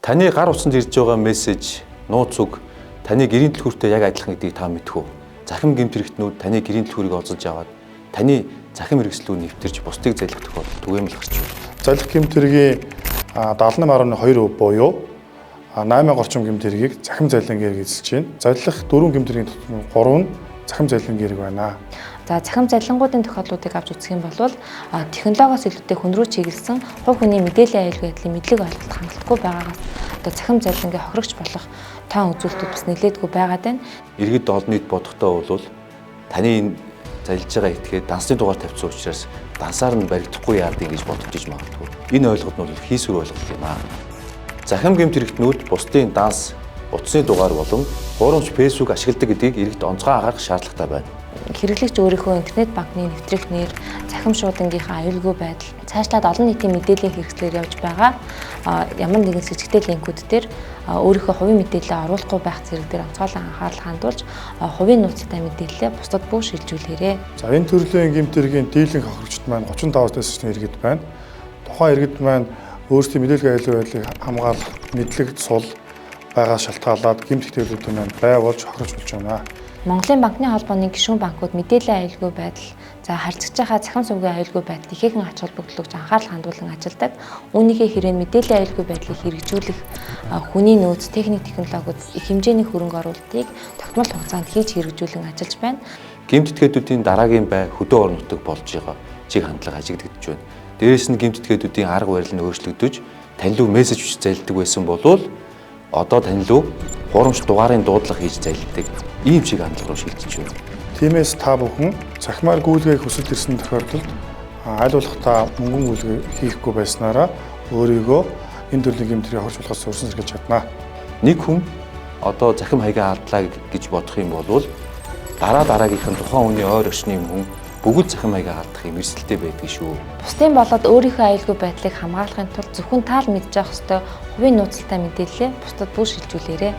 Таны гар утсанд ирж байгаа мессеж, нууц үг таны гэрийн түлхүүртэй яг адилхан гэдгийг та мэдэх үү? Захим гэмт хэрэгтнүүд таны гэрийн түлхүүрийг олзолж аваад таны захим хэрэгслүүд нэвтэрч бусдыг залхих тохиолдол түгээмэл гарч байна. Залхих гэмт хэргийн 78.2% буюу 8 орчим гэмт хэргийг захим залин гэрэг эзэлж байна. Залхих 4 гэмт хэргийн тутмын 3 нь захим залин гэрэг байна. За захим залингуудын тохиолдлуудыг авч үзэх юм бол технологиос илүүтэй хүн рүү чиглэсэн хувь хүний мэдээллийн аюулгүй байдлын мэдлэг ойлголт хангалтгүй байгаагаас одоо захим залингийн хохирогч болох тоон үзүүлэлтүүд бас нэлээдгүй байгаад байна. Иргэд олон нийт бодохдоо бол таны энэ залилж байгаа этгээд дансны дугаар тавьсан учраас дансаар нь баригдахгүй яадыг гэж бодож иж магадгүй. Энэ ойлголт нь бол хийсвэр ойлголт юм аа. Захим гэмт хэрэгтнүүд бусдын данс, утасны дугаар болон хуурамч фэйсбүүк ашигладаг гэдгийг иргэд онцгой анхаарах шаардлагатай байна. Хэрэглэгч өөрийнхөө интернет банкны нэвтрэх нэр, захим шуудангийнхаа аюулгүй байдал, цаашлаад олон нийтийн мэдээллийн хэрэгслээр явж байгаа ямар нэгэн сэжигтэй линкүүд дээр өөрийнхөө хувийн мэдээлэлээ оруулахгүй байх зэрэг дээр онцгойлон анхаарал хандуулж хувийн нууцтай мэдээлэлээ бусдад бүх шилжүүлээрэй. За энэ төрлийн гэмт хэргийн дийлэнх хохирогчд маань 35-аас дээшний иргэд байна. Тухайн иргэд маань өөрсдийн мэдээллийн аюулгүй байдлыг хамгаалах мэдлэг сул байгаа шалтгаалаад гэмт хэрэглүүдийн маань байгуулж хохирож болж байна. Монголын банкны холбооны гишүүн банкуд мэдээллийн аюулгүй байдал, за харьцаж байгаа захим сувгийн аюулгүй байдал ихээхэн ач холбогдлогч анхаарал хандуулан ажилладаг. Үүнийхээ хэрэгэн мэдээллийн аюулгүй байдлыг хэрэгжүүлэх хүний нөөц, техник технологиуд их хэмжээний хөрөнгө оруулалтыг тогтмол хугацаанд хийж хэрэгжүүлэн ажиллаж байна. Гэмт этгээдүүдийн дараагийн бай хөдөө орон нутаг болж байгаа чиг хандлага ажиглагдж байна. Дээрээс нь гэмт этгээдүүдийн арга барил нь өөрчлөгдөж тань руу мессеж хүч залилдаг байсан бол одоо тань руу хуурамч дугаарын дуудлага хийж залилдаг ийм шиг хандлага руу шилжиж байна. Тиймээс та бүхэн цахимаар гүйлгээх хүсэлт ирсэн тохиолдолд аль болох та мөнгөн гүйлгээ хийхгүй байснараа өөрийгөө энэ төрлийн гэмт хэргийг хорж болохоос урьсан сэргийлж чадна. Нэг хүн одоо захим хаягаа алдлаа гэж бодох юм бол дараагийнх нь тухайн хүний ойр орчны хүн бүгд захим хаягаа алдах юм эрсдэлтэй байдаг шүү. Бусдын болоод өөрийнхөө аюулгүй байдлыг хамгаалахын тулд зөвхөн таал мэдж авах ёстой хувийн нууцтай мэдээлэлээ бусдад бүр шилжүүлээрэй.